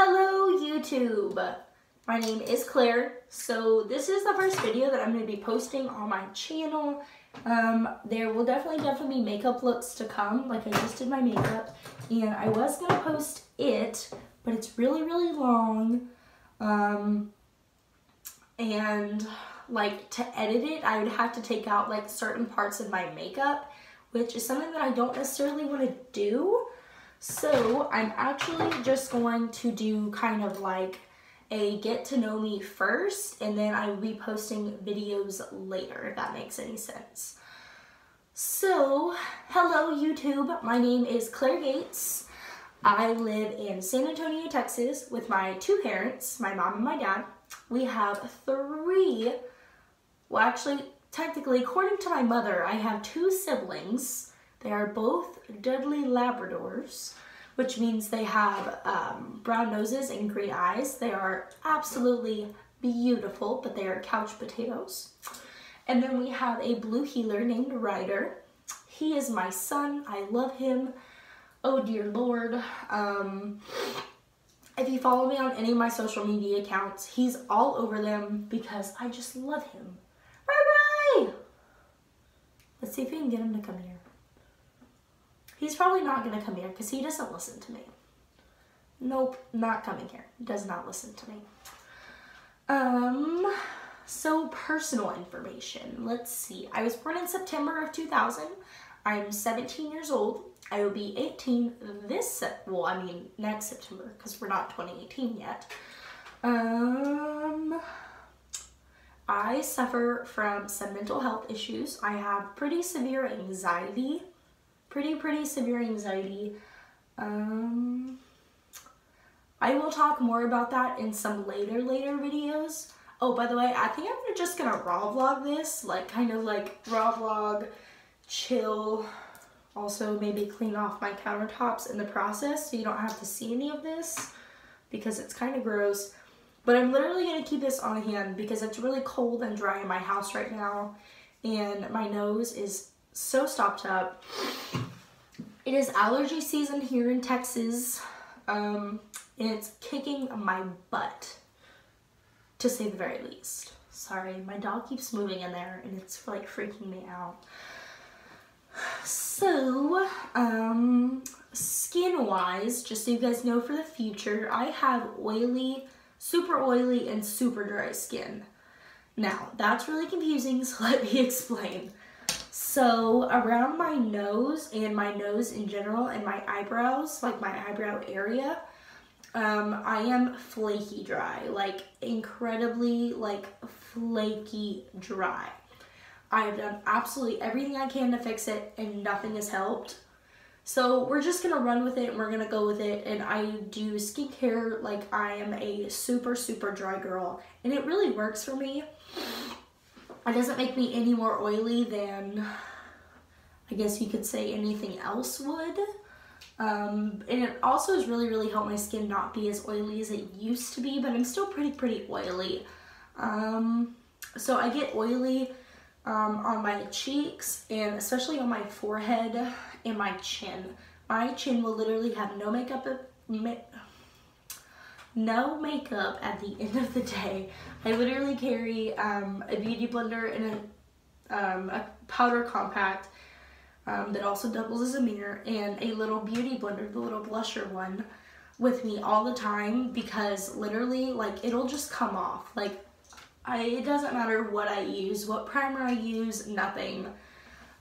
Hello YouTube! My name is Claire. So this is the first video that I'm going to be posting on my channel. There will definitely be makeup looks to come. Like I just did my makeup and I was going to post it, but it's really long. And like to edit it, I would have to take out like certain parts of my makeup, which is something that I don't necessarily want to do. So I'm actually just going to do kind of like a get to know me first, and then I will be posting videos later, if that makes any sense. So, hello YouTube, my name is Claire Gates. I live in San Antonio, Texas with my two parents, my mom and my dad. We have three, well actually, technically, according to my mother, I have two siblings. They are both Dudley Labradors, which means they have brown noses and green eyes. They are absolutely beautiful, but they are couch potatoes. And then we have a blue heeler named Ryder. He is my son. I love him. Oh dear Lord. If you follow me on any of my social media accounts, he's all over them because I just love him. Ray! Let's see if we can get him to come here. He's probably not going to come here because he doesn't listen to me. Nope, not coming here. Does not listen to me. So personal information. Let's see. I was born in September of 2000. I'm 17 years old. I will be 18 next September because we're not 2018 yet. I suffer from some mental health issues. I have pretty severe anxiety. Pretty severe anxiety. I will talk more about that in some later videos. Oh, by the way, I think I'm just gonna raw vlog this, like kind of like raw vlog, chill, also maybe clean off my countertops in the process so you don't have to see any of this because it's kind of gross. But I'm literally gonna keep this on hand because it's really cold and dry in my house right now and my nose is so stopped up. It is allergy season here in Texas, and it's kicking my butt, to say the very least. Sorry, my dog keeps moving in there, and it's like freaking me out. So, skin-wise, just so you guys know for the future, I have oily, super oily, and super dry skin. Now, that's really confusing, so let me explain. So around my nose and my nose in general and my eyebrows, like my eyebrow area, I am flaky dry, like incredibly like flaky dry. I've done absolutely everything I can to fix it and nothing has helped. So we're just gonna run with it and we're gonna go with it, and I do skincare like I am a super dry girl and it really works for me. It doesn't make me any more oily than, I guess you could say, anything else would. And it also has really helped my skin not be as oily as it used to be, but I'm still pretty oily. So I get oily on my cheeks and especially on my forehead and my chin. My chin will literally have no makeup at the end of the day. I literally carry a beauty blender and a powder compact that also doubles as a mirror and a little beauty blender, the little blusher one, with me all the time because literally like it'll just come off. Like it doesn't matter what I use, what primer I use, nothing.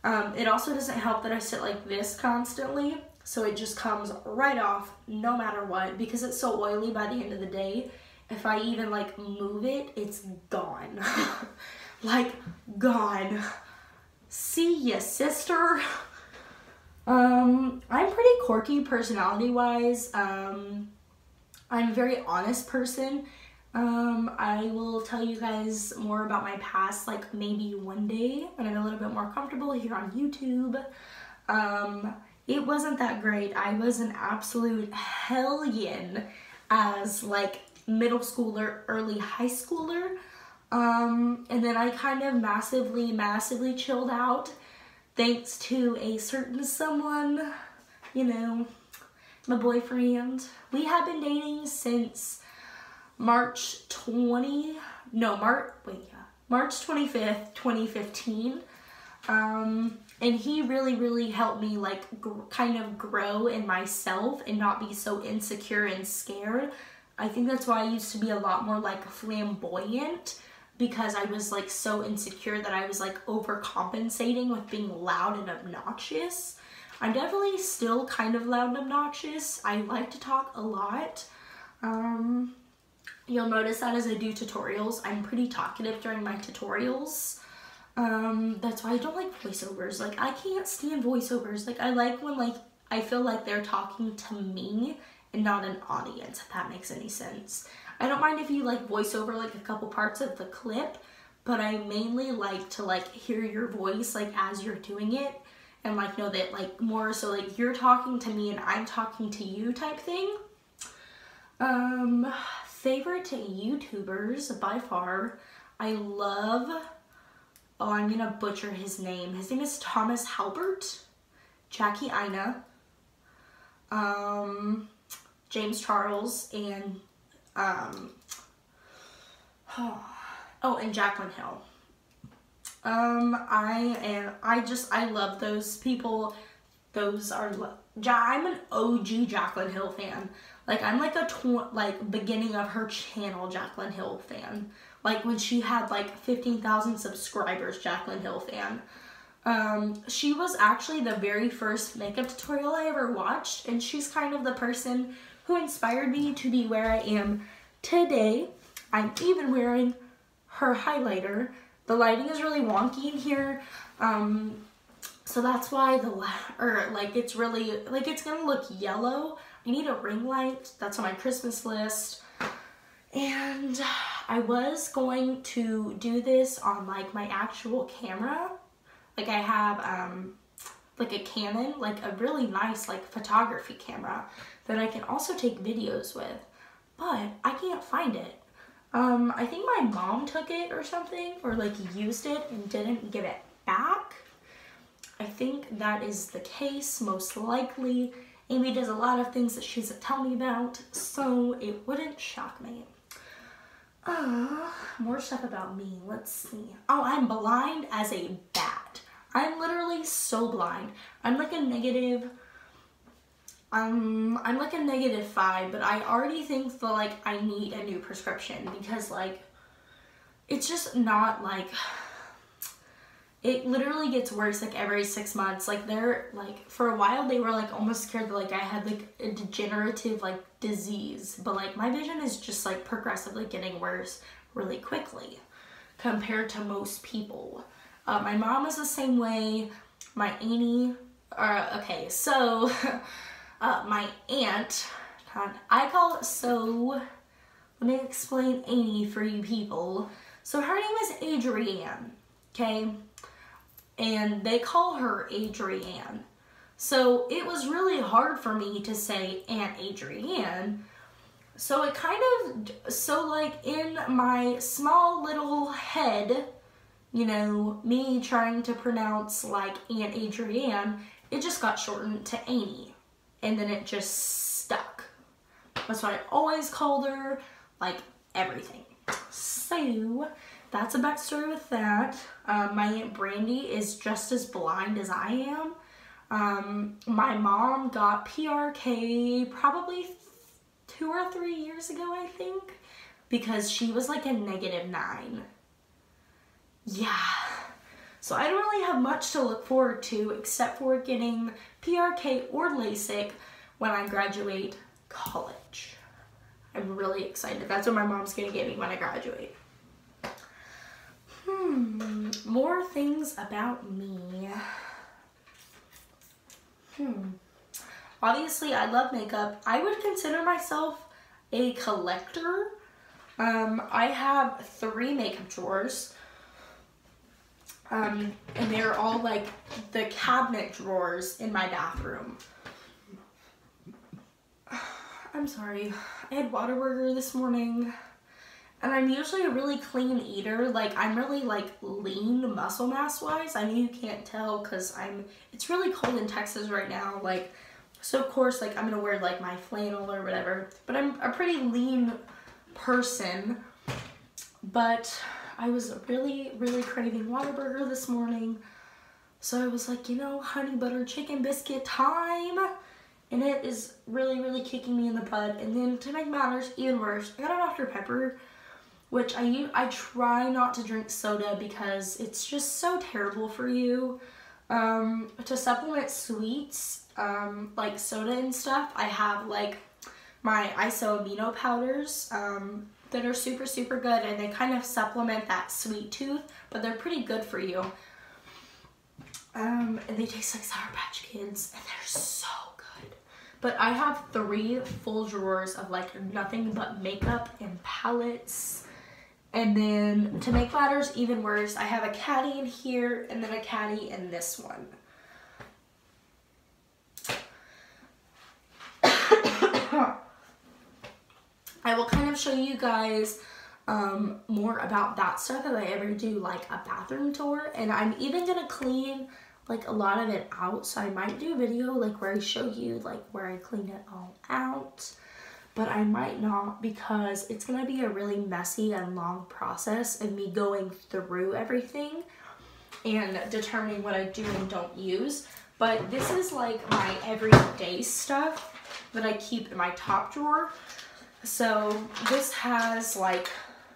It also doesn't help that I sit like this constantly. So it just comes right off no matter what because it's so oily by the end of the day. If I even like move it, it's gone. Like gone. See ya, sister. I'm pretty quirky personality wise. I'm a very honest person. I will tell you guys more about my past like maybe one day when I'm a little bit more comfortable here on YouTube. It wasn't that great. I was an absolute hellion as like middle schooler, early high schooler. And then I kind of massively chilled out thanks to a certain someone, you know, my boyfriend. We have been dating since March 25th, 2015. And he really helped me like kind of grow in myself and not be so insecure and scared. I think that's why I used to be a lot more like flamboyant, because I was like so insecure that I was like overcompensating with being loud and obnoxious. I'm definitely still kind of loud and obnoxious. I like to talk a lot. You'll notice that as I do tutorials, I'm pretty talkative during my tutorials. That's why I don't like voiceovers. Like, I can't stand voiceovers. Like, I like when like I feel like they're talking to me and not an audience, if that makes any sense. I don't mind if you like voice over like a couple parts of the clip, but I mainly like to like hear your voice like as you're doing it, and like know that like more so like you're talking to me and I'm talking to you type thing. Favorite YouTubers by far, I love, oh, I'm gonna butcher his name. His name is Thomas Halbert, Jackie Ina, James Charles, and and Jaclyn Hill. I love those people. Those are, I'm an OG Jaclyn Hill fan. Like, I'm like a beginning of her channel Jaclyn Hill fan. Like when she had like 15,000 subscribers, Jaclyn Hill fan. She was actually the very first makeup tutorial I ever watched, and she's kind of the person who inspired me to be where I am today. I'm even wearing her highlighter. The lighting is really wonky in here, so that's why it's really, like, it's gonna look yellow. I need a ring light. That's on my Christmas list. And I was going to do this on like my actual camera. Like, I have like a Canon, like a really nice like photography camera that I can also take videos with, but I can't find it. I think my mom took it or something, or like used it and didn't give it back. I think that is the case, most likely. Amy does a lot of things that she doesn't tell me about, so it wouldn't shock me. More stuff about me. Let's see. Oh, I'm blind as a bat. I'm literally so blind. I'm like a negative, I'm like a -5, but I already think that like I need a new prescription, because like it's just not like, it literally gets worse like every 6 months. Like, they're like, for a while they were like almost scared that like I had like a degenerative like disease, but like my vision is just like progressively getting worse really quickly compared to most people. My mom is the same way. My auntie, okay, so my aunt, I call it, so let me explain Amy for you people. So her name is Adrienne, okay? And they call her Adrienne. So it was really hard for me to say Aunt Adrienne. So it kind of, so like in my small little head, you know, me trying to pronounce like Aunt Adrienne, it just got shortened to Amy. And then it just stuck. That's what I always called her, like everything. So that's a backstory with that. My Aunt Brandy is just as blind as I am. My mom got PRK probably 2 or 3 years ago, I think, because she was like a -9. Yeah. So I don't really have much to look forward to except for getting PRK or LASIK when I graduate college. I'm really excited. That's what my mom's gonna get me when I graduate. More things about me. Obviously, I love makeup. I would consider myself a collector. I have 3 makeup drawers. And they're all like the cabinet drawers in my bathroom. I'm sorry. I had Whataburger this morning. And I'm usually a really clean eater. Like, I'm really like lean muscle mass wise. I know you can't tell because it's really cold in Texas right now. Like, So of course, like, I'm gonna wear like my flannel or whatever, but I'm a pretty lean person. But I was really, really craving Whataburger this morning. So I was like, you know, honey butter chicken biscuit time. And it is really, really kicking me in the butt. And then to make matters even worse, I got a Dr. Pepper, which I try not to drink soda because it's just so terrible for you. To supplement sweets, like soda and stuff, I have like my iso amino powders that are super, super good, and they kind of supplement that sweet tooth, but they're pretty good for you. And they taste like Sour Patch Kids, and they're so good. But I have 3 full drawers of like nothing but makeup and palettes. And then to make matters even worse, I have a caddy in here and then a caddy in this one. I will kind of show you guys more about that stuff if I ever do like a bathroom tour. And I'm even gonna clean like a lot of it out, so I might do a video like where I show you like where I clean it all out, but I might not because it's gonna be a really messy and long process of me going through everything and determining what I do and don't use. But this is like my everyday stuff that I keep in my top drawer. So this has like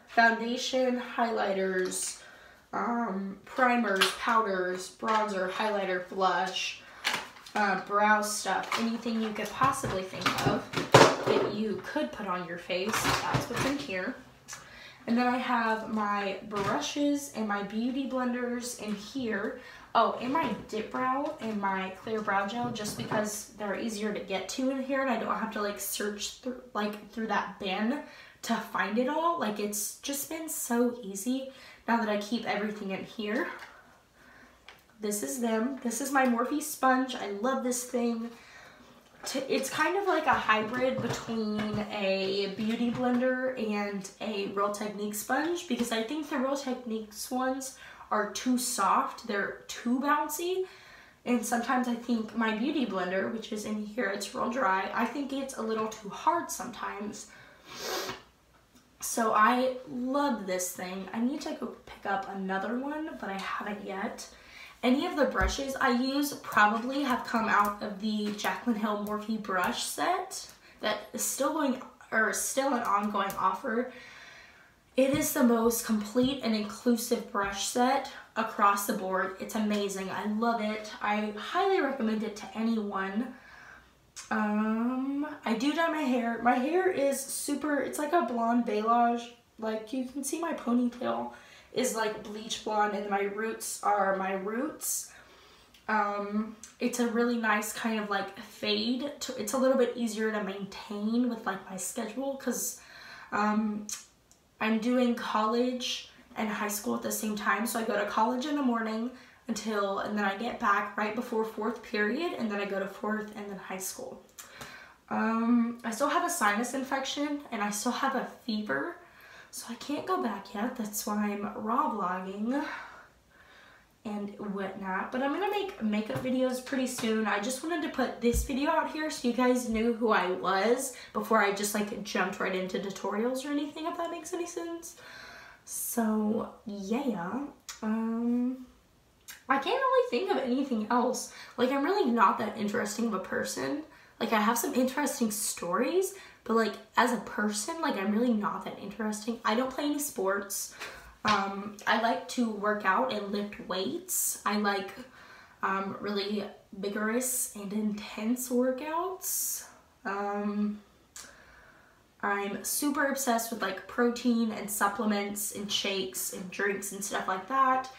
foundation, highlighters, primers, powders, bronzer, highlighter, blush, brow stuff, anything you could possibly think of that you could put on your face. That's what's in here. And then I have my brushes and my beauty blenders in here. Oh, and my dip brow and my clear brow gel, just because they're easier to get to in here and I don't have to like search through that bin to find it all. Like, it's just been so easy now that I keep everything in here. This is them. This is my Morphe sponge. I love this thing. It's kind of like a hybrid between a beauty blender and a Real Techniques sponge, because I think the Real Techniques ones are too soft. They're too bouncy. And sometimes I think my beauty blender, which is in here, it's real dry, I think it's a little too hard sometimes. So I love this thing. I need to go pick up another one, but I haven't yet. Any of the brushes I use probably have come out of the Jaclyn Hill Morphe brush set that is still an ongoing offer. It is the most complete and inclusive brush set across the board. It's amazing. I love it. I highly recommend it to anyone. I do dye my hair. My hair is super, it's like a blonde beige. Like, you can see my ponytail is like bleach blonde, and my roots are my roots. It's a really nice kind of like fade. It's a little bit easier to maintain with like my schedule, because I'm doing college and high school at the same time. So I go to college in the morning and then I get back right before 4th period, and then I go to 4th and then high school. I still have a sinus infection and I still have a fever, so I can't go back yet. That's why I'm raw vlogging and whatnot. But I'm gonna make makeup videos pretty soon. I just wanted to put this video out here so you guys knew who I was before I just like jumped right into tutorials or anything, if that makes any sense. So yeah, I can't really think of anything else. Like, I'm really not that interesting of a person. Like, I have some interesting stories, but like as a person, like, I'm really not that interesting. I don't play any sports. I like to work out and lift weights. I like really vigorous and intense workouts. I'm super obsessed with like protein and supplements and shakes and drinks and stuff like that.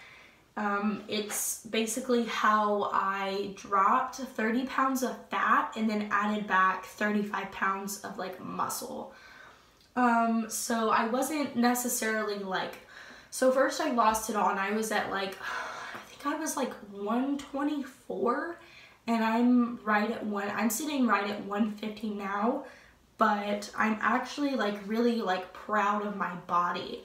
It's basically how I dropped 30 pounds of fat and then added back 35 pounds of like muscle. So I wasn't necessarily like, so first I lost it all and I was at like, I think I was like 124, and I'm sitting right at 150 now, but I'm actually like really like proud of my body.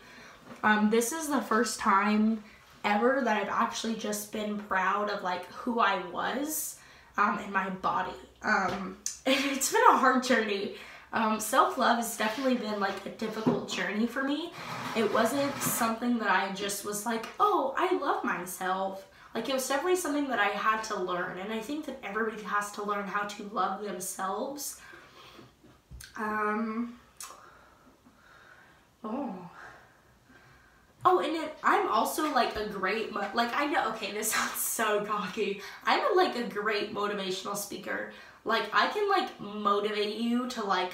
This is the first time ever that I've actually just been proud of like who I was. in my body. It's been a hard journey. Self-love has definitely been like a difficult journey for me. It wasn't something that I just was like, oh, I love myself. Like, it was definitely something that I had to learn, and I think that everybody has to learn how to love themselves. Oh, and then I'm also like a great, like, I know, okay, this sounds so cocky. I'm like a great motivational speaker. Like, I can like motivate you to like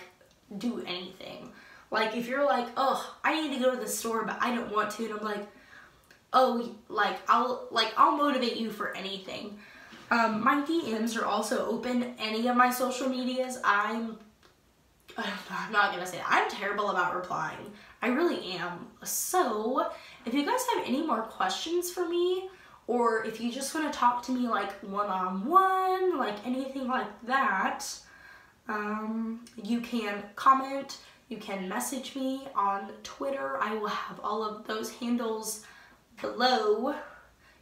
do anything. Like, if you're like, oh, I need to go to the store, but I don't want to, and I'm like, oh, like, I'll motivate you for anything. My DMs are also open. Any of my social medias, I'm not gonna say that. I'm terrible about replying. I really am. So, if you guys have any more questions for me, or if you just want to talk to me like one-on-one, like anything like that, you can comment, you can message me on Twitter. I will have all of those handles below.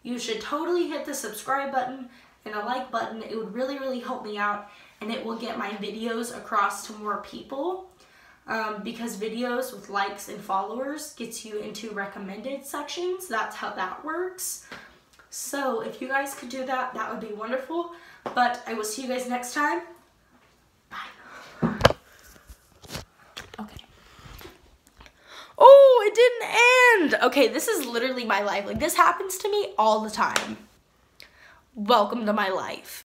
You should totally hit the subscribe button and a like button. It would really, really help me out, and it will get my videos across to more people. Because videos with likes and followers gets you into recommended sections. That's how that works. So if you guys could do that, that would be wonderful. But I will see you guys next time. Bye. Okay. Oh, it didn't end. Okay, this is literally my life. Like, this happens to me all the time. Welcome to my life.